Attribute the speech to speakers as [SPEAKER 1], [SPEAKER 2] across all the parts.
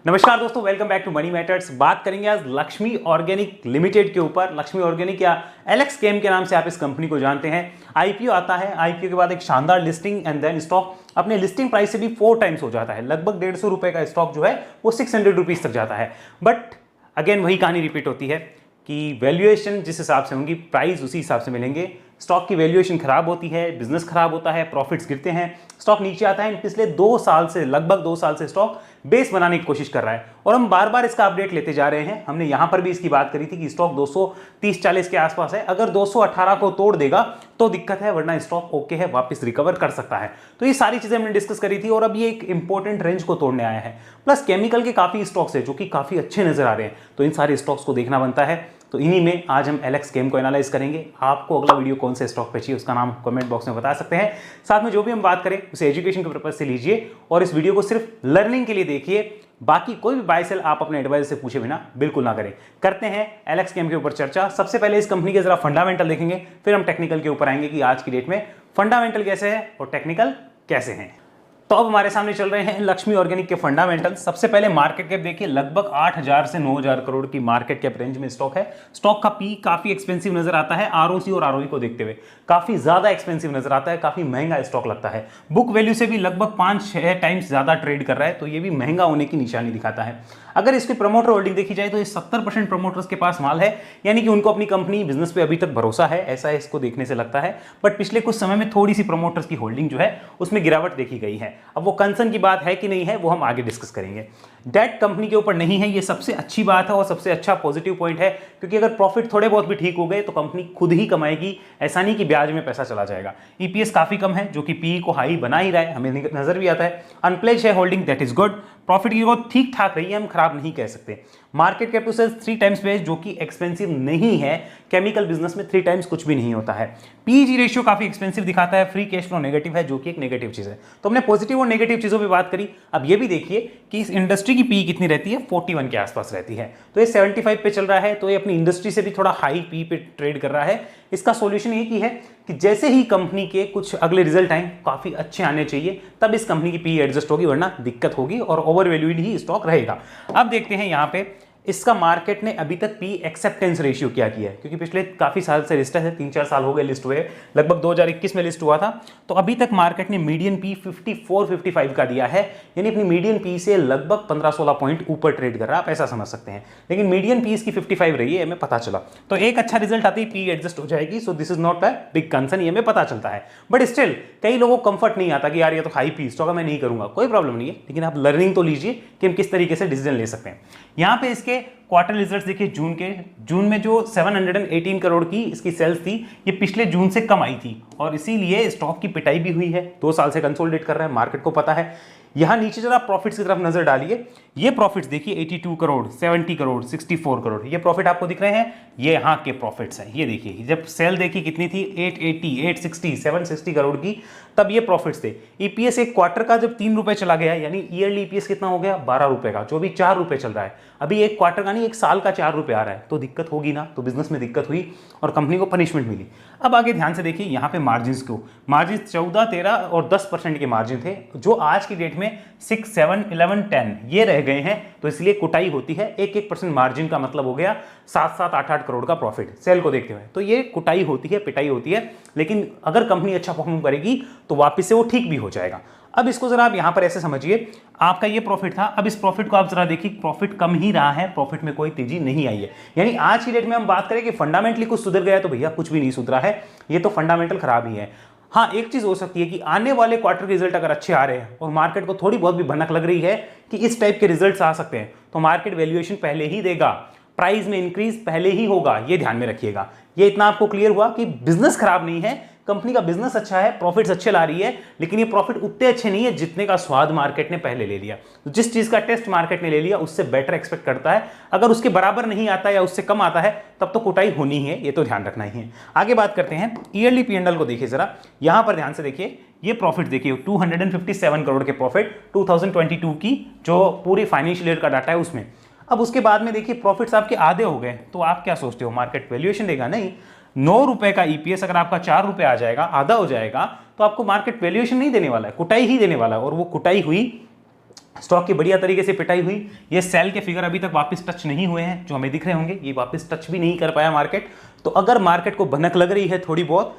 [SPEAKER 1] नमस्कार दोस्तों, welcome back to money matters. बात करेंगे आज लक्ष्मी ऑर्गेनिक लिमिटेड के ऊपर। लक्ष्मी ऑर्गेनिक या एलेक्स केम के नाम से आप इस कंपनी को जानते हैं। आईपीओ आता है, आईपीओ के बाद एक शानदार लिस्टिंग एंड देन स्टॉक अपने लिस्टिंग प्राइस से भी 4 टाइम्स हो जाता है। लगभग 150 रुपए का स्टॉक जो है वो 600 रुपीज तक जाता है। बट अगेन वही कहानी रिपीट होती है कि वैल्यूएशन जिस हिसाब से होंगी, प्राइस उसी हिसाब से मिलेंगे। स्टॉक की वैल्यूएशन खराब होती है, बिजनेस खराब होता है, प्रॉफिट्स गिरते हैं, स्टॉक नीचे आता है। पिछले 2 साल से, लगभग 2 साल से स्टॉक बेस बनाने की कोशिश कर रहा है और हम बार बार इसका अपडेट लेते जा रहे हैं। हमने यहां पर भी इसकी बात करी थी कि स्टॉक 230-40 के आसपास है। अगर 218 को तोड़ देगा तो दिक्कत है, वरना स्टॉक ओके है, वापस रिकवर कर सकता है। तो ये सारी चीजें हमने डिस्कस करी थी और अब ये एक इंपॉर्टेंट रेंज को तोड़ने आया है। प्लस केमिकल के काफी स्टॉक्स है जो कि काफी अच्छे नजर आ रहे हैं, तो इन सारे स्टॉक्स को देखना बनता है। तो इन्हीं में आज हम एलेक्स केम को एनालाइज करेंगे। आपको अगला वीडियो कौन से स्टॉक पे चाहिए उसका नाम कमेंट बॉक्स में बता सकते हैं। साथ में जो भी हम बात करें उसे एजुकेशन के पर्पज से लीजिए और इस वीडियो को सिर्फ लर्निंग के लिए देखिए। बाकी कोई भी बाय सेल आप अपने एडवाइजर से पूछे बिना बिल्कुल ना करें। करते हैं एलेक्स केम के ऊपर चर्चा। सबसे पहले इस कंपनी के जरा फंडामेंटल देखेंगे, फिर हम टेक्निकल के ऊपर आएंगे कि आज की डेट में फंडामेंटल कैसे है और टेक्निकल कैसे हैं। तो अब हमारे सामने चल रहे हैं लक्ष्मी ऑर्गेनिक के फंडामेंटल। सबसे पहले मार्केट कैप देखिए, लगभग 8000 से 9000 करोड़ की मार्केट कैप रेंज में स्टॉक है। स्टॉक का पी काफी एक्सपेंसिव नजर आता है, आरओसी और आरओई को देखते हुए काफी ज्यादा एक्सपेंसिव नजर आता है, काफी महंगा स्टॉक लगता है। बुक वैल्यू से भी लगभग 5-6 टाइम्स ज्यादा ट्रेड कर रहा है, तो ये भी महंगा होने की निशानी दिखाता है। अगर इसकी प्रमोटर होल्डिंग देखी जाए तो ये 70% प्रमोटर्स के पास माल है, यानी कि उनको अपनी कंपनी बिजनेस पे अभी तक भरोसा है, ऐसा इसको देखने से लगता है। बट पिछले कुछ समय में थोड़ी सी प्रमोटर्स की होल्डिंग जो है उसमें गिरावट देखी गई है। अब वो कंसर्न की बात है कि नहीं है वो हम आगे डिस्कस करेंगे। डेट कंपनी के ऊपर नहीं है, ये सबसे अच्छी बात है और सबसे अच्छा पॉजिटिव पॉइंट है, क्योंकि अगर प्रॉफिट थोड़े बहुत भी ठीक हो गए तो कंपनी खुद ही कमाएगी, ऐसा नहीं कि ब्याज में पैसा चला जाएगा। ईपीएस काफी कम है जो कि पीई को हाई बना ही रहा है, हमें नजर भी आता है। अनप्लेज है holding, that is good. Profit की ग्रोथ ठीक ठाक रही है, हम खराब नहीं कह सकते। Market cap to sales 3 times base, जो कि एक्सपेंसिव नहीं है। केमिकल बिजनेस में 3 टाइम्स कुछ भी नहीं होता है। पीईजी रेशियो काफी एक्सपेंसिव दिखाता है। फ्री कैश फ्लो नेगेटिव है, जो कि एक नेगेटिव चीज है। तो हमने पॉजिटिव और नेगेटिव चीजों पे बात करी। अब ये भी देखिए कि इस इंडस्ट्री की पी कितनी रहती है, 41 के आसपास रहती है। तो ये 75 पे चल रहा है, तो ये अपनी इंडस्ट्री से भी थोड़ा हाई पी पे ट्रेड कर रहा है। इसका सॉल्यूशन ये की है कि जैसे ही कंपनी के कुछ अगले रिजल्ट आए काफी अच्छे आने चाहिए, तब इस कंपनी की पी एडजस्ट होगी, वरना दिक्कत होगी और ओवर वैल्यूड ही स्टॉक रहेगा। अब देखते हैं यहाँ पे इसका मार्केट ने अभी तक पी एक्सेप्टेंस रेशियो क्या किया है, क्योंकि पिछले काफी साल से लिस्ट है, 3-4 साल हो गए लिस्ट हुए, लगभग 2021 में लिस्ट हुआ था। तो अभी तक मार्केट ने मीडियन पी 54-55 का दिया है, यानी अपनी मीडियन पी से लगभग 15-16 पॉइंट ऊपर ट्रेड कर रहा है, आप ऐसा समझ सकते हैं। लेकिन मीडियन पी इसकी 55 रही है, हमें पता चला। तो एक अच्छा रिजल्ट आते ही पी एडजस्ट हो जाएगी, so this is not a big concern, ये हमें पता चलता है। बट स्टिल कई लोगों को कंफर्ट नहीं आता कि यार ये तो हाई पी स्टॉक है, मैं नहीं करूंगा। कोई प्रॉब्लम नहीं है, लेकिन आप लर्निंग तो लीजिए कि हम किस तरीके से डिसीजन ले सकते हैं। यहाँ पे इसके क्वार्टर रिजल्ट्स देखिए, जून में जो 718 करोड़ की इसकी सेल्स थी, ये पिछले जून से कम आई थी और इसीलिए स्टॉक की पिटाई भी हुई है। 2 साल से कंसोलिडेट कर रहा है, मार्केट को पता है। यहां नीचे जरा प्रॉफिट्स की तरफ नजर डालिए। ये प्रॉफिट्स देखिए, 82 करोड़, 70 करोड़, 64 करोड़, ये प्रॉफिट आपको दिख रहे हैं, ये यहाँ के प्रॉफिट्स हैं। ये देखिए, जब सेल देखी कितनी थी, 880, 860, 760 करोड़ की, तब ये प्रॉफिट्स थे। ईपीएस एक क्वार्टर का जब 3 रुपए चला गया, यानी ईयरली ईपीएस कितना हो गया, 12 रुपए का, जो भी 4 रुपए चल रहा है। अभी एक क्वार्टर का नहीं, एक साल का 4 रुपए आ रहा है, तो दिक्कत होगी ना। तो बिजनेस में दिक्कत हुई और कंपनी को पनिशमेंट मिली। अब आगे ध्यान से देखिए यहाँ पे मार्जिन को, मार्जिन 14, 13 और 10% के मार्जिन थे, जो आज की डेट में 6, 7, 11, 10 ये रह गए हैं। तो इसलिए कुटाई होती है। 1-1% मार्जिन का मतलब हो गया 7-7, 8-8 करोड़ का प्रॉफिट सेल को देखते हुए। तो ये कुटाई होती है, पिटाई होती है, लेकिन अगर कंपनी अच्छा परफॉर्म करेगी तो वापस से वो ठीक भी हो जाएगा। अब इसको जरा आप यहां पर ऐसे समझिए, आपका ये प्रॉफिट था, अब इस प्रॉफिट को आप जरा देखिए, प्रॉफिट कम ही रहा है, प्रॉफिट में कोई तेजी नहीं आई है। यानी आज की डेट में हम बात करें कि फंडामेंटली कुछ सुधर गया, तो भैया कुछ भी नहीं सुधरा है, ये तो फंडामेंटल खराब ही है। हाँ, एक चीज हो सकती है कि आने वाले क्वार्टर के रिजल्ट अगर अच्छे आ रहे हैं और मार्केट को थोड़ी बहुत भी भनक लग रही है कि इस टाइप के रिजल्ट्स आ सकते हैं, तो मार्केट वैल्यूएशन पहले ही देगा, प्राइस में इंक्रीज पहले ही होगा, ये ध्यान में रखिएगा। ये इतना आपको क्लियर हुआ कि बिजनेस खराब नहीं है, कंपनी का बिजनेस अच्छा है, प्रॉफिट्स अच्छे ला रही है, लेकिन ये प्रॉफिट उतने अच्छे नहीं है जितने का स्वाद मार्केट ने पहले ले लिया। तो जिस चीज का टेस्ट मार्केट ने ले लिया उससे बेटर एक्सपेक्ट करता है। अगर उसके बराबर नहीं आता या उससे कम आता है तब तो कुटाई होनी ही है, ये तो ध्यान रखना ही है। आगे बात करते हैं ईयरली पी&एल को। देखिए जरा, यहां पर ध्यान से देखिए, ये प्रॉफिट देखिए 257 करोड़ के प्रॉफिट 2022 की जो पूरी फाइनेंशियल ईयर का डाटा है उसमें। अब उसके बाद में देखिए प्रॉफिट्स आपके आधे हो गए, तो आप क्या सोचते हो मार्केट वैल्यूएशन देगा? नहीं, 9 रुपए का ईपीएस अगर आपका 4 रुपए आ जाएगा, आधा हो जाएगा, तो आपको मार्केट वैल्यूएशन नहीं देने वाला है, कुटाई ही देने वाला है। और वो कुटाई हुई स्टॉक की बढ़िया तरीके से पिटाई हुई। ये सेल के फिगर अभी तक वापस टच नहीं हुए हैं, जो हमें दिख रहे होंगे, ये वापस टच भी नहीं कर पाया मार्केट। तो अगर मार्केट को भनक लग रही है थोड़ी बहुत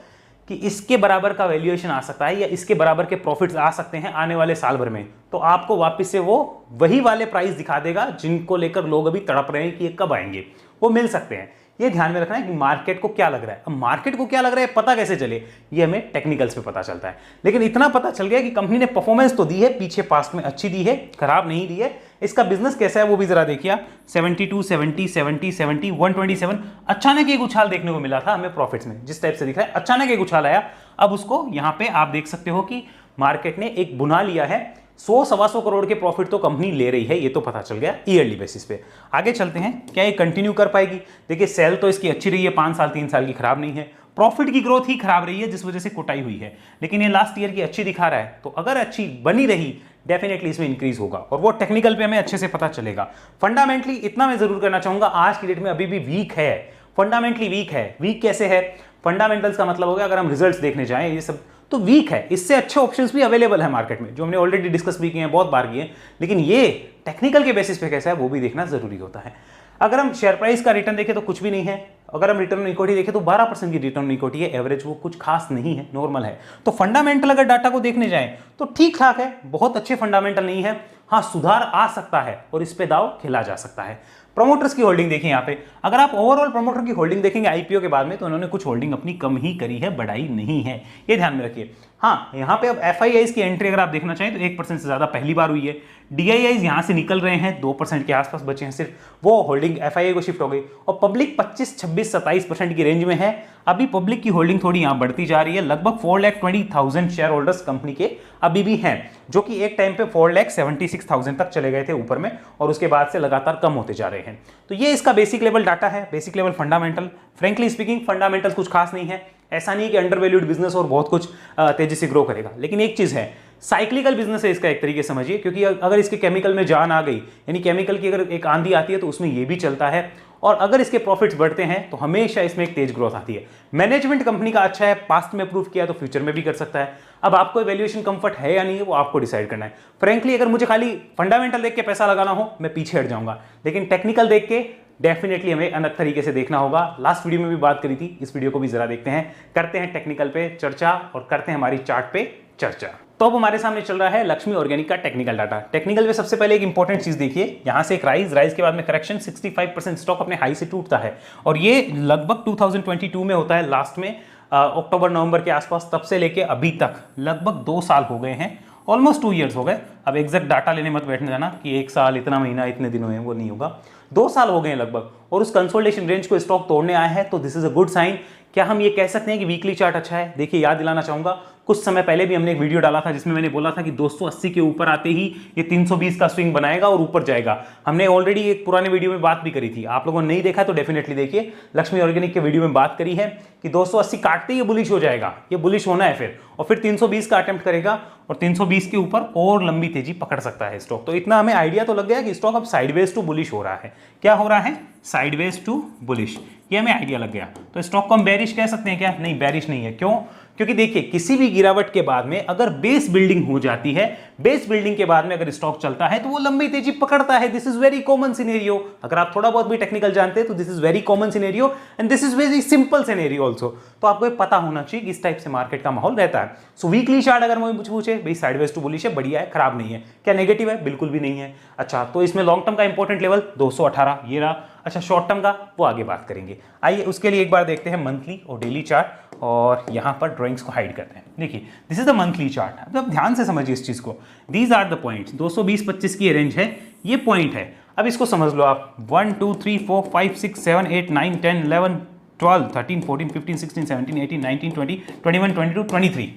[SPEAKER 1] कि इसके बराबर का वैल्यूएशन आ सकता है या इसके बराबर के प्रॉफिट्स आ सकते हैं आने वाले साल भर में, तो आपको वापस से वो वही वाले प्राइस दिखा देगा जिनको लेकर लोग अभी तड़प रहे हैं कि ये कब आएंगे, वो मिल सकते हैं। ये ध्यान में रखना है कि मार्केट को क्या लग रहा है। अब मार्केट को क्या लग रहा है पता कैसे चले, ये हमें टेक्निकल्स पे पता चलता है। लेकिन इतना पता चल गया कि कंपनी ने परफॉर्मेंस तो दी है, पीछे पास्ट में अच्छी दी है, खराब नहीं दी है। इसका बिजनेस कैसा है वो भी जरा देखिए आप। 72, 70, 70, 70, 127, अचानक एक उछाल देखने को मिला था हमें प्रॉफिट्स में, जिस टाइप से दिख रहा है अचानक एक उछाल आया। अब उसको यहां पे आप देख सकते हो कि मार्केट ने एक बुना लिया है। 100-125 करोड़ के प्रॉफिट तो कंपनी ले रही है, ये तो पता चल गया ईयरली बेसिस पे। आगे चलते हैं, क्या ये कंटिन्यू कर पाएगी। देखिए सेल तो इसकी अच्छी रही है, 5 साल 3 साल की खराब नहीं है। प्रॉफिट की ग्रोथ ही खराब रही है जिस वजह से कुटाई हुई है, लेकिन ये लास्ट ईयर की अच्छी दिखा रहा है। तो अगर अच्छी बनी रही डेफिनेटली इसमें इंक्रीज होगा और वो टेक्निकल पे हमें अच्छे से पता चलेगा। फंडामेंटली इतना मैं जरूर करना चाहूंगा, आज की डेट में अभी भी वीक है, फंडामेंटली वीक है। वीक कैसे है, फंडामेंटल्स का मतलब हो गया अगर हम रिजल्ट्स देखने जाएं ये सब तो वीक है। इससे अच्छे ऑप्शंस भी अवेलेबल है मार्केट में, जो हमने ऑलरेडी डिस्कस भी किए हैं, बहुत बार किए हैं। लेकिन ये टेक्निकल के बेसिस पे कैसा है वो भी देखना जरूरी होता है। अगर हम शेयर प्राइस का रिटर्न देखें तो कुछ भी नहीं है। अगर हम रिटर्न ऑन इक्विटी देखें तो 12% की रिटर्न ऑन इक्विटी है एवरेज, वो कुछ खास नहीं है, नॉर्मल है। तो फंडामेंटल अगर डाटा को देखने जाएं तो ठीक ठाक है, बहुत अच्छे फंडामेंटल नहीं है। हाँ सुधार आ सकता है और इस पे दाव खेला जा सकता है। प्रमोटर्स की होल्डिंग देखिए यहाँ पे, अगर आप ओवरऑल प्रमोटर की होल्डिंग देखेंगे आईपीओ के बाद में तो उन्होंने कुछ होल्डिंग अपनी कम ही करी है, बढ़ाई नहीं है, ये ध्यान में रखिए। हाँ यहाँ पे अब एफआईआईज की एंट्री अगर आप देखना चाहें तो 1% से ज्यादा पहली बार हुई है। डीआईआईज यहाँ से निकल रहे हैं, 2% के आसपास बचे हैं सिर्फ, वो होल्डिंग एफआईआई को शिफ्ट हो गई। और पब्लिक 25, 26, 27% की रेंज में है। अभी पब्लिक की होल्डिंग थोड़ी यहाँ बढ़ती जा रही है, लगभग 4,20,000 शेयर होल्डर्स कंपनी के अभी भी हैं, जो कि एक टाइम पे 4,76,000 तक चले गए थे ऊपर में और उसके बाद से लगातार कम होते जा रहे हैं। तो ये इसका बेसिक लेवल डाटा है, basic level fundamental. Frankly speaking fundamentals कुछ खास नहीं है, ऐसा नहीं कि अंडर वैल्यूड बिजनेस और बहुत कुछ तेजी से ग्रो करेगा। लेकिन एक चीज है, साइक्लिकल बिजनेस है इसका एक तरीके से समझिए, क्योंकि अगर इसके केमिकल में जान आ गई, यानी केमिकल की अगर एक आंधी आती है तो उसमें ये भी चलता है, और अगर इसके प्रॉफिट्स बढ़ते हैं तो हमेशा इसमें एक तेज ग्रोथ आती है। मैनेजमेंट कंपनी का अच्छा है, पास्ट में प्रूव किया तो फ्यूचर में भी कर सकता है। अब आपको वैल्यूएशन कंफर्ट है या नहीं है वो आपको डिसाइड करना है। फ्रेंकली अगर मुझे खाली फंडामेंटल देख के पैसा लगाना हो मैं पीछे हट जाऊंगा, लेकिन टेक्निकल देख के डेफिनेटली हमें अलग तरीके से देखना होगा। लास्ट वीडियो में भी बात करी थी, इस वीडियो को भी जरा देखते हैं, करते हैं टेक्निकल पे चर्चा और करते हैं हमारी चार्ट पे चर्चा। तो अब हमारे सामने चल रहा है लक्ष्मी ऑर्गेनिक का टेक्निकल डाटा। टेक्निकल पे सबसे पहले एक इंपॉर्टेंट चीज देखिए, यहां से एक राइज के बाद में करेक्शन, 65% स्टॉक अपने हाई से टूटता है और ये लगभग 2022 में होता है, लास्ट में अक्टूबर नवंबर के आसपास, तब से लेके अभी तक लगभग 2 साल हो गए हैं, ऑलमोस्ट 2 ईयर्स हो गए। अब एग्जैक्ट डाटा लेने मत बैठने जाना कि 1 साल, इतना महीना, इतने दिन हुए, वो नहीं होगा। 2 साल हो गए हैं लगभग, और उस कंसोलिडेशन रेंज को स्टॉक तोड़ने आया है, तो this is a good sign. क्या हम ये कह सकते हैं कि वीकली चार्ट अच्छा है? देखिए याद दिलाना चाहूंगा, कुछ समय पहले भी हमने एक वीडियो डाला था जिसमें मैंने बोला था कि 280 के ऊपर आते ही ये 320 का स्विंग बनाएगा और ऊपर जाएगा। हमने ऑलरेडी एक पुराने वीडियो में बात भी करी थी, आप लोगों ने नहीं देखा तो डेफिनेटली देखिए। लक्ष्मी ऑर्गेनिक के वीडियो में बात करी है कि 280 काटते ही ये बुलिश हो जाएगा, ये बुलिश होना है फिर, और फिर 320 का अटेम्प्ट करेगा और 320 के ऊपर और लंबी तेजी पकड़ सकता है स्टॉक। तो इतना हमें आइडिया तो लग गया कि स्टॉक अब साइडवेज टू बुलिश हो रहा है। क्या हो रहा है? साइडवेज टू बुलिश, ये हमें आइडिया लग गया। तो स्टॉक को हम बेरिश कह सकते हैं क्या? नहीं, बेरिश नहीं है। क्यों? क्योंकि देखिए किसी भी गिरावट के बाद में अगर बेस बिल्डिंग हो जाती है, बेस बिल्डिंग के बाद में अगर स्टॉक चलता है तो वो लंबी तेजी पकड़ता है। This is very common scenario. अगर आप थोड़ा बहुत भी टेक्निकल जानते हैं तो this is very common scenario and this is very simple scenario also. तो आपको ये पता होना चाहिए कि इस टाइप से मार्केट का माहौल रहता है। सो वीकली चार्ट अगर मुझे पूछे भाई साइडवेज टू बुलिश है, बढ़िया है, खराब नहीं है। क्या नेगेटिव है? बिल्कुल भी नहीं है। अच्छा, तो इसमें लॉन्ग टर्म का इंपॉर्टेंट लेवल 218 ये रहा। अच्छा, शॉर्ट टर्म का वो आगे बात करेंगे। आइए उसके लिए एक बार देखते हैं मंथली और डेली चार्ट, और यहां पर ड्राइंग्स को हाइड करते हैं। देखिए this is the monthly chart. अब ध्यान से समझिए इस चीज को, दीज आर द पॉइंट्स। 220-25 की रेंज है, ये पॉइंट है। अब इसको समझ लो आप, 1 2 3 4 5 6 7 8 9 10 11 12 13 14 15 16 17 18 19 20 21 22 23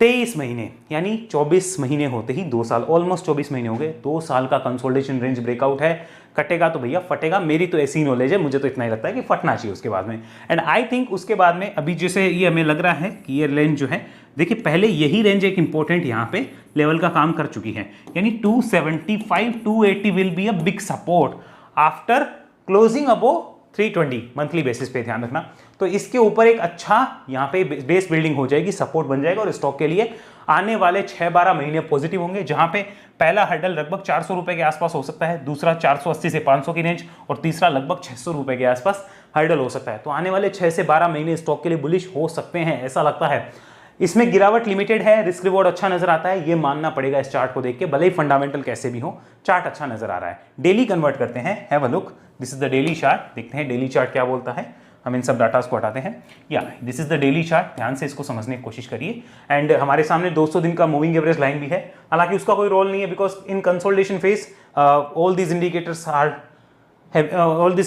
[SPEAKER 1] 23 महीने, यानी 24 महीने होते ही 2 साल, ऑलमोस्ट 24 महीने हो गए। 2 साल का कंसोलिडेशन रेंज ब्रेकआउट है। कटेगा तो भैया फटेगा, मेरी तो ऐसी नॉलेज है, मुझे तो इतना ही लगता है कि फटना चाहिए उसके बाद में। एंड आई थिंक उसके बाद में अभी जैसे ये हमें लग रहा है कि ये रेंज जो है, देखिए पहले यही रेंज एक इंपॉर्टेंट यहाँ पे लेवल का काम कर चुकी है, यानी 275 280 will be a big support after closing above 320 monthly basis पे, ध्यान रखना। तो इसके ऊपर एक अच्छा यहाँ पे बेस बिल्डिंग हो जाएगी, सपोर्ट बन जाएगा और स्टॉक के लिए आने वाले 6-12 महीने पॉजिटिव होंगे, जहां पे पहला हर्डल लगभग 400 रुपए के आसपास हो सकता है, दूसरा 480 से 500 की रेंज और तीसरा लगभग 600 रुपए के आसपास हर्डल हो सकता है। तो आने वाले 6 से 12 महीने स्टॉक के लिए बुलिश हो सकते हैं, ऐसा लगता है। इसमें गिरावट लिमिटेड है, रिस्क रिवॉर्ड अच्छा नजर आता है, ये मानना पड़ेगा इस चार्ट को देख के, भले ही फंडामेंटल कैसे भी हो, चार्ट अच्छा नजर आ रहा है। डेली कन्वर्ट करते हैं, have a look, this is the daily chart, देखते हैं डेली चार्ट क्या बोलता है। हम इन सब डाटास को हटाते हैं, या this is the daily chart, ध्यान से इसको समझने की कोशिश करिए। एंड हमारे सामने 200 दिन का मूविंग एवरेज लाइन भी है, हालांकि उसका कोई रोल नहीं है, because in consolidation phase all these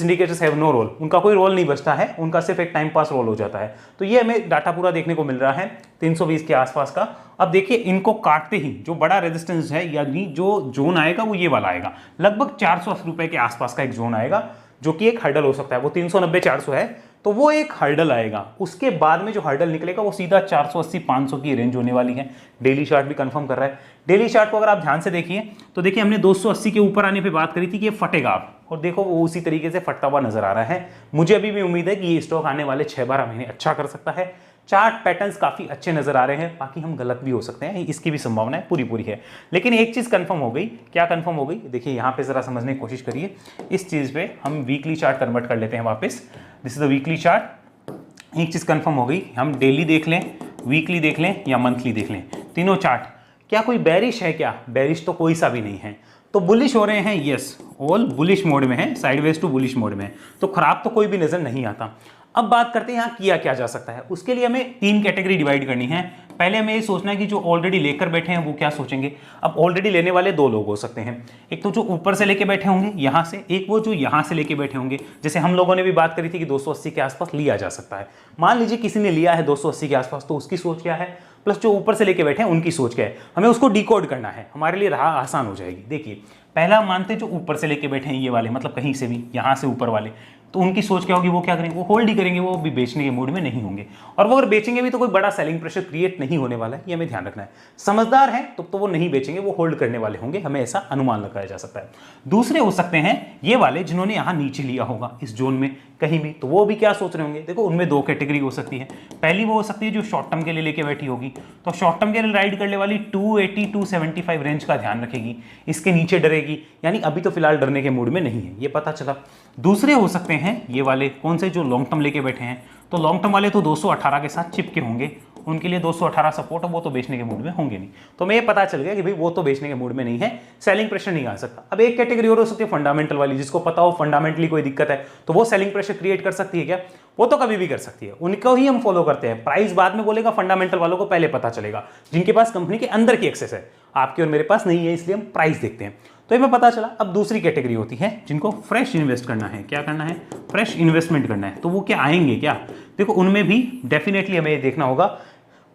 [SPEAKER 1] indicators have no role, उनका कोई रोल नहीं बचता है, उनका सिर्फ एक टाइम पास रोल हो जाता है। तो ये हमें डाटा पूरा देखने को मिल रहा है 320 के आसपास का। अब देखिए इनको काटते ही जो बड़ा रेजिस्टेंस है, यानी जो जोन आएगा वो ये वाला आएगा, लगभग 480 रुपए के आसपास का एक जोन आएगा, जो कि एक हर्डल हो सकता है। वो 390-400 है, तो वो एक हर्डल आएगा। उसके बाद में जो हर्डल निकलेगा वो सीधा 480-500 की रेंज होने वाली है। डेली चार्ट भी कंफर्म कर रहा है। डेली चार्ट को अगर आप ध्यान से देखिए तो देखिए हमने 280 के ऊपर आने पे बात करी थी कि ये फटेगा आप, और देखो वो उसी तरीके से फटता हुआ नजर आ रहा है। मुझे अभी भी उम्मीद है कि ये स्टॉक आने वाले 6-12 महीने अच्छा कर सकता है। चार्ट पैटर्न्स काफी अच्छे नजर आ रहे हैं, बाकी हम गलत भी हो सकते हैं, इसकी भी संभावना है, पूरी है। लेकिन एक चीज कंफर्म हो गई, क्या कंफर्म हो गई, देखिए यहां पे जरा समझने की कोशिश करिए। इस चीज पे हम वीकली चार्ट कन्वर्ट कर लेते हैं वापस, this is the weekly chart. एक चीज कंफर्म हो गई, हम डेली देख लें, वीकली देख लें या मंथली देख लें, तीनों चार्ट, क्या कोई बेरिश है? क्या बेरिश तो कोई सा भी नहीं है। तो बुलिश हो रहे हैं, यस, ऑल बुलिश मोड में है, साइडवेज टू बुलिश मोड में है, तो खराब तो कोई भी नजर नहीं आता। अब बात करते हैं यहाँ किया क्या जा सकता है। उसके लिए हमें 3 कैटेगरी डिवाइड करनी है। पहले हमें ये सोचना है कि जो ऑलरेडी लेकर बैठे हैं वो क्या सोचेंगे। अब ऑलरेडी लेने वाले 2 लोग हो सकते हैं, एक तो जो ऊपर से लेके बैठे होंगे यहाँ से, एक वो जो यहाँ से लेके बैठे होंगे। जैसे हम लोगों ने भी बात करी थी कि 280 के आसपास लिया जा सकता है। मान लीजिए किसी ने लिया है 280 के आसपास, तो उसकी सोच क्या है, प्लस जो ऊपर से लेके बैठे हैं उनकी सोच क्या है, हमें उसको डिकोड करना है, हमारे लिए राह आसान हो जाएगी। देखिए पहला मानते जो ऊपर से लेके बैठे हैं ये वाले, मतलब कहीं से भी यहाँ से ऊपर वाले, तो उनकी सोच क्या होगी, वो क्या करेंगे, वो होल्ड ही करेंगे, वो भी बेचने के मूड में नहीं होंगे। और वो अगर बेचेंगे भी तो कोई बड़ा सेलिंग प्रेशर क्रिएट नहीं होने वाला है, ये हमें ध्यान रखना है। समझदार हैं तो वो नहीं बेचेंगे, वो होल्ड करने वाले होंगे, हमें ऐसा अनुमान लगाया जा सकता है। दूसरे हो सकते हैं ये वाले जिन्होंने यहाँ नीचे लिया होगा इस जोन में कहीं भी, तो वो भी क्या सोच रहे होंगे। देखो उनमें 2 कैटेगरी हो सकती है। पहली वो हो सकती है जो शॉर्ट टर्म के लिए लेके बैठी होगी, तो शॉर्ट टर्म के लिए राइड करने वाली 280-275 रेंज का ध्यान रखेगी, इसके नीचे डरेगी, यानी अभी तो फिलहाल डरने के मूड में नहीं है, ये पता चला। दूसरे हो सकते हैं ये वाले, कौन से, जो लॉन्ग टर्म लेके बैठे हैं, तो लॉन्ग टर्म वाले तो 218 के साथ चिपके होंगे, उनके लिए 218 सपोर्ट, वो तो बेचने के मूड में होंगे नहीं। तो मैं ये पता चल गया कि भाई वो तो बेचने के मूड में नहीं है, सेलिंग प्रेशर नहीं आ सकता। अब एक कैटेगरी और हो सकती है फंडामेंटल वाली, जिसको पता हो फंडामेंटली कोई दिक्कत है, तो वो सेलिंग प्रेशर क्रिएट कर सकती है क्या, वो तो कभी भी कर सकती है, उनको ही हम फॉलो करते हैं। प्राइस बाद में बोलेगा, फंडामेंटल वालों को पहले पता चलेगा, जिनके पास कंपनी के अंदर की एक्सेस है, आपके और मेरे पास नहीं है, इसलिए हम प्राइस देखते हैं। तो ये पता चला। अब दूसरी कैटेगरी होती है जिनको फ्रेश इन्वेस्ट करना है, क्या करना है, फ्रेश इन्वेस्टमेंट करना है, तो वो क्या आएंगे क्या, देखो उनमें भी डेफिनेटली हमें देखना होगा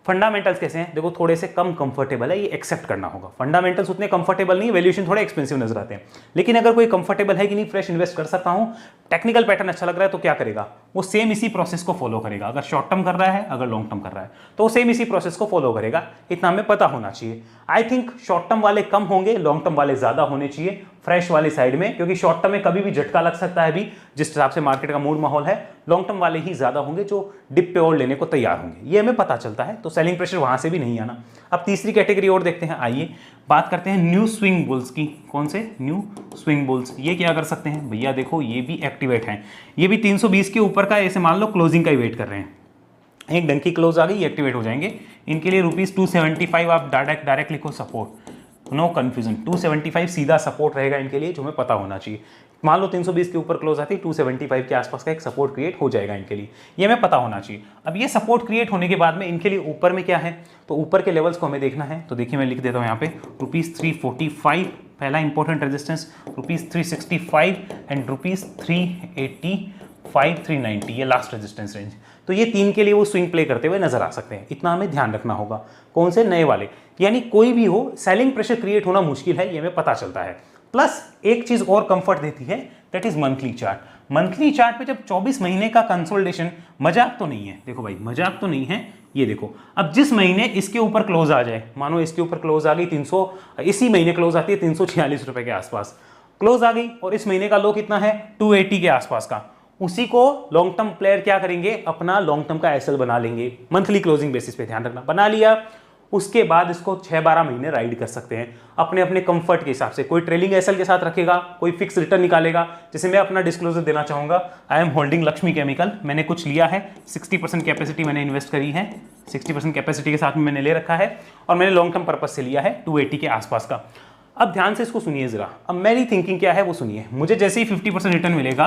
[SPEAKER 1] फंडामेंटल्स कैसे हैं। देखो थोड़े से कम कंफर्टेबल है, ये एक्सेप्ट करना होगा। फंडामेंटल्स उतने कंफर्टेबल नहीं, वैल्यूएशन थोड़े एक्सपेंसिव नजर आते हैं, लेकिन अगर कोई कंफर्टेबल है कि नहीं फ्रेश इन्वेस्ट कर सकता हूं, टेक्निकल पैटर्न अच्छा लग रहा है, तो क्या करेगा, वो सेम इसी प्रोसेस को फॉलो करेगा। अगर शॉर्ट टर्म कर रहा है, अगर लॉन्ग टर्म कर रहा है, तो वो सेम इसी प्रोसेस को फॉलो करेगा, इतना हमें पता होना चाहिए। आई थिंक शॉर्ट टर्म वाले कम होंगे, लॉन्ग टर्म वाले ज्यादा होने चाहिए फ्रेश वाली साइड में, क्योंकि शॉर्ट टर्म में कभी भी झटका लग सकता है, भी जिस हिसाब से मार्केट का मूड माहौल है, लॉन्ग टर्म वाले ही ज्यादा होंगे जो डिप पे और लेने को तैयार होंगे, ये हमें पता चलता है। तो सेलिंग प्रेशर वहां से भी नहीं आना। अब तीसरी कैटेगरी और देखते हैं, आइए बात करते हैं न्यू स्विंग बुल्स की। कौन से, न्यू स्विंग बुल्स, ये क्या कर सकते हैं भैया, देखो ये भी एक्टिवेट हैं, ये भी 320 के ऊपर का, ऐसे मान लो क्लोजिंग का ही वेट कर रहे हैं, एक डंकी क्लोज आ गई, एक्टिवेट हो जाएंगे। इनके लिए ₹275 आप डायरेक्ट लिखो सपोर्ट, नो कंफ्यूजन, 275 सीधा सपोर्ट रहेगा इनके लिए, जो हमें पता होना चाहिए। मान लो 320 के ऊपर क्लोज आती है, 275 के आसपास का एक सपोर्ट क्रिएट हो जाएगा इनके लिए, ये हमें पता होना चाहिए। अब ये सपोर्ट क्रिएट होने के बाद में इनके लिए ऊपर में क्या है, तो ऊपर के लेवल्स को हमें देखना है। तो देखिए मैं लिख देता हूँ यहाँ पे ₹345 पहला इंपॉर्टेंट रेजिस्टेंस, ₹365 एंड ₹385 390, ये लास्ट रेजिस्टेंस रेंज। तो ये 3 के लिए वो स्विंग प्ले करते हुए नजर आ सकते हैं, इतना हमें ध्यान रखना होगा। कौन से, नए वाले, यानी कोई भी हो सेलिंग प्रेशर क्रिएट होना मुश्किल है, ये हमें पता चलता है। प्लस एक चीज और कंफर्ट देती है, that is monthly chart. Monthly chart पे जब 24 महीने का कंसोलिडेशन, मजाक तो नहीं है, देखो भाई मजाक तो नहीं है, ये देखो अब जिस महीने इसके ऊपर क्लोज आ जाए, मानो इसके ऊपर क्लोज आ गई 300, इसी महीने क्लोज आती है 346 रुपए के आसपास क्लोज आ गई, और इस महीने का लो कितना है 280 के आसपास का, उसी को लॉन्ग टर्म प्लेयर क्या करेंगे, अपना लॉन्ग टर्म का एसएल बना लेंगे, मंथली क्लोजिंग बेसिस पे, ध्यान रखना। बना लिया, उसके बाद इसको 6-12 महीने राइड कर सकते हैं अपने अपने कंफर्ट के हिसाब से। कोई ट्रेलिंग एसएल के साथ रखेगा, कोई फिक्स रिटर्न निकालेगा। जैसे मैं अपना डिस्क्लोजर देना चाहूंगा, I am holding Lakshmi chemical, मैंने कुछ लिया है, 60% कैपेसिटी मैंने इन्वेस्ट करी है, 60% कैपेसिटी के साथ में मैंने ले रखा है और मैंने लॉन्ग टर्म पर्पज से लिया है 280 के आसपास का। अब ध्यान से इसको सुनिए जरा, अब मेरी थिंकिंग क्या है वो सुनिए। मुझे जैसे ही 50% रिटर्न मिलेगा,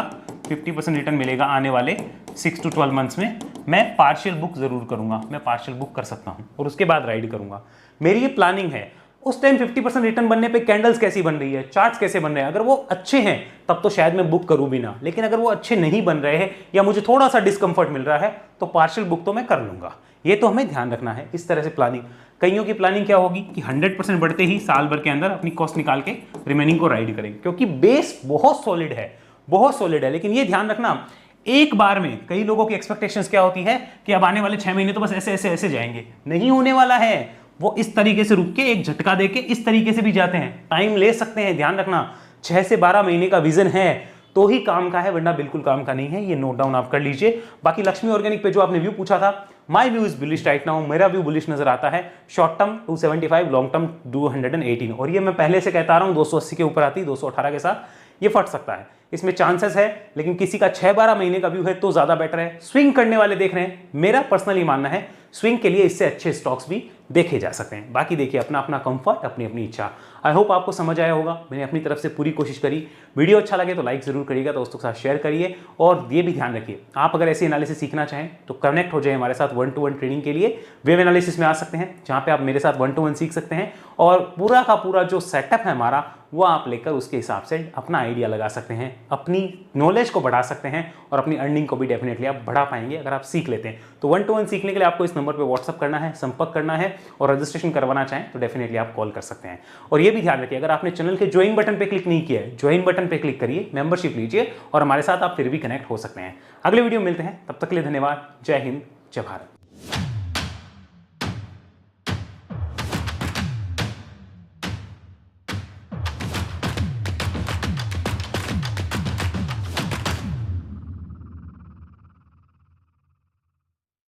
[SPEAKER 1] 50% रिटर्न मिलेगा आने वाले 6 to 12 मंथ्स में, मैं पार्शियल बुक जरूर करूंगा, मैं पार्शियल बुक कर सकता हूं और उसके बाद राइड करूंगा। मेरी ये प्लानिंग है। उस टाइम 50% रिटर्न बनने पे कैंडल्स कैसी बन रही है, चार्ट्स कैसे बन रहे हैं, अगर वो अच्छे हैं तब तो शायद मैं बुक करूं भी ना, लेकिन अगर वो अच्छे नहीं बन रहे हैं या मुझे थोड़ा सा डिस्कंफर्ट मिल रहा है तो पार्शियल बुक तो मैं कर लूंगा। ये तो हमें ध्यान रखना है। इस तरह से प्लानिंग, कईयों की प्लानिंग क्या होगी कि 100% बढ़ते ही साल भर के अंदर अपनी कॉस्ट निकाल के रिमेनिंग को राइड करेंगे, क्योंकि बेस बहुत सॉलिड है, बहुत सॉलिड है। लेकिन ये ध्यान रखना, एक बार में कई लोगों की एक्सपेक्टेशंस क्या होती है कि अब आने वाले 6 महीने तो बस ऐसे ऐसे ऐसे जाएंगे, नहीं होने वाला है। वो इस तरीके से रुक के एक झटका देके इस तरीके से भी जाते हैं, टाइम ले सकते हैं। ध्यान रखना, 6 से 12 महीने का विजन है तो ही काम का है, वरना बिल्कुल काम का नहीं है। ये नोट डाउन आप कर लीजिए। बाकी लक्ष्मी ऑर्गेनिक पे जो आपने व्यू पूछा था, my view is bullish right now, मेरा व्यू बुलिश नजर आता है। शॉर्ट टर्म 275, लॉन्ग टर्म 218, और ये मैं पहले से कहता रहा हूं 280 के ऊपर आती, 218 के साथ ये फट सकता है, इसमें चांसेस है। लेकिन किसी का 6-12 महीने का व्यू है तो ज्यादा बेटर है। स्विंग करने वाले देख रहे हैं, मेरा पर्सनली मानना है स्विंग के लिए इससे अच्छे स्टॉक्स भी देखे जा सकते हैं। बाकी देखिए, अपना अपना कंफर्ट, अपनी अपनी इच्छा। आई होप आपको समझ आया होगा, मैंने अपनी तरफ से पूरी कोशिश करी। वीडियो अच्छा लगे तो लाइक जरूर करिएगा, दोस्तों के साथ शेयर करिए। और ये भी ध्यान रखिए, आप अगर ऐसे एनालिसिस सीखना चाहें तो कनेक्ट हो जाए हमारे साथ 1-to-1 ट्रेनिंग के लिए। वेव एनालिसिस में आ सकते हैं, जहाँ पे आप मेरे साथ 1-to-1 सीख सकते हैं और पूरा का पूरा जो सेटअप है हमारा वो आप लेकर उसके हिसाब से अपना आइडिया लगा सकते हैं, अपनी नॉलेज को बढ़ा सकते हैं और अपनी अर्निंग को भी डेफिनेटली आप बढ़ा पाएंगे अगर आप सीख लेते हैं। तो 1-to-1 सीखने के लिए आपको इस नंबर पे व्हाट्सअप करना है, संपर्क करना है, और रजिस्ट्रेशन करवाना चाहें तो डेफिनेटली आप कॉल कर सकते हैं। और ये भी ध्यान रखिए, अगर आपने चैनल के ज्वाइन बटन पे क्लिक नहीं किया है, ज्वाइन बटन पे क्लिक करिए, मेंबरशिप लीजिए और हमारे साथ आप फिर भी कनेक्ट हो सकते हैं। अगले वीडियो में मिलते हैं, तब तक के लिए धन्यवाद। जय हिंद, जय भारत।